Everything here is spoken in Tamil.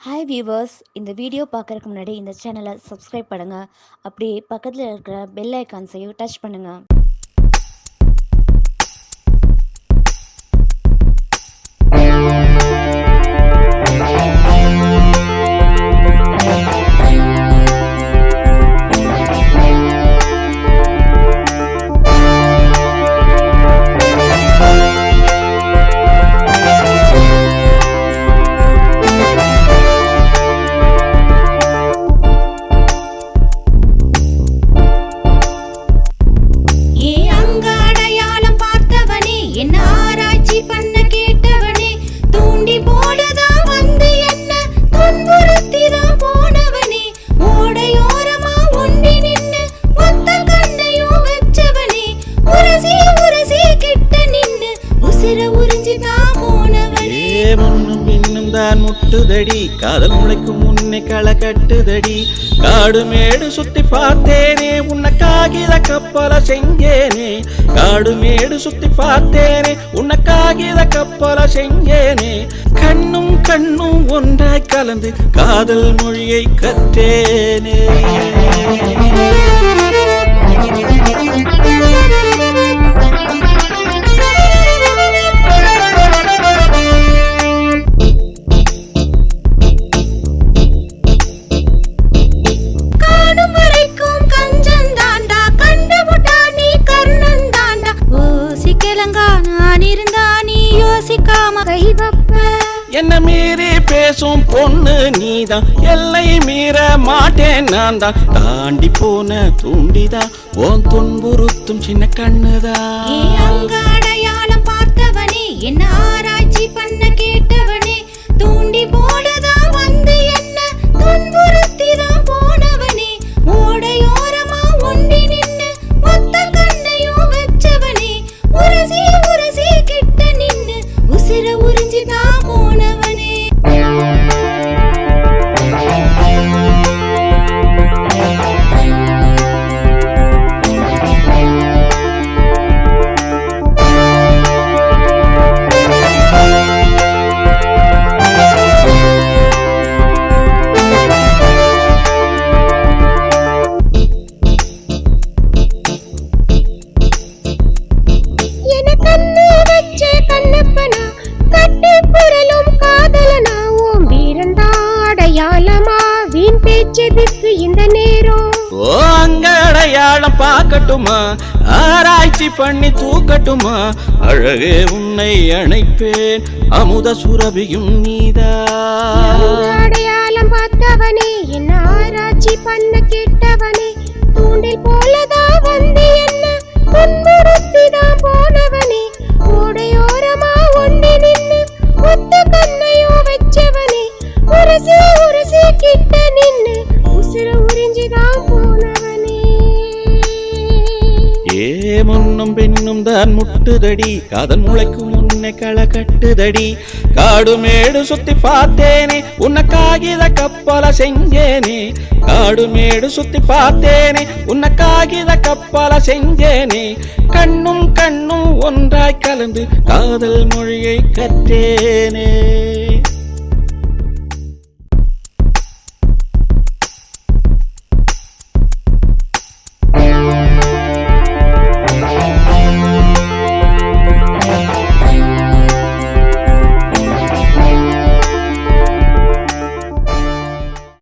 ஹாய் வியூவர்ஸ், இந்த வீடியோ பார்க்குறதுக்கு முன்னாடி இந்த சேனலை சப்ஸ்கிரைப் பண்ணுங்கள். அப்படியே பக்கத்தில் இருக்கிற பெல் ஐக்கான்ஸையும் டச் பண்ணுங்கள். முட்டுதடி காதல் முளைக்கும் முன்னே களை கட்டுதடி. காடு மேடு சுத்தி பார்த்தேனே உன்னை காகித கப்பல செஞ்சேனே. காடு மேடு சுத்தி பார்த்தேனே உன்னை காகித கப்பல செஞ்சேனே. கண்ணும் கண்ணும் ஒன்றாய் கலந்து காதல் மொழியை கற்றேனே. என்ன மீறி பேசும் பொண்ணு நீதான், எல்லை மீற மாட்டேன் நான் தான். தாண்டி போன தூண்டிதான் ஓன் துன்புறுத்தும் சின்ன கண்ணுதான். அடையாளம் பார்த்தவனே, என்ன ஆராய்ச்சி பண்ண கேட்டவனே, தூண்டி போனதா வந்து என்ன துன்புறுத்திதான் போனவனே. ஓடையோரமா ஒண்டி நின்னு மொத்த கண்ணையும் வச்சவனே. உரசி உரசி கிட்ட நின்னு உசிர உறிஞ்சிதான் போனவனே. அடையாளம் பார்க்கட்டுமா, ஆராய்ச்சி பண்ணி தூக்கட்டுமா. அழகே உன்னை அணைப்பேன், அமுத சுரபியும் நீதா. அடையாளம் பார்த்தவனே, என்ன ஆராய்ச்சி பண்ண கேட்டவனே, தூண்டில் போலதா வந்து என்ன துன்புறுத்திதான் போனவனே. ஓடையோரமா ஒண்டி நின்னு ஒத்த கண்ணையோ வச்சவனே. உரசி உரசி கிட்ட நின்னு உசிர உறிஞ்சிதான் போனவனே. முன்னும் பின்னும் தான் முட்டுதடி, காதல் முளைக்கும் முன்னே களை கட்டுதடி. காடு மேடு சுத்தி பார்த்தேனே உன்னை காகித கப்பல செஞ்சேனே. காடு மேடு சுத்தி பார்த்தேனே உன்னை காகித கப்பல செஞ்சேனே. கண்ணும் கண்ணும் ஒன்றாய் கலந்து காதல் மொழியை கற்றேனே.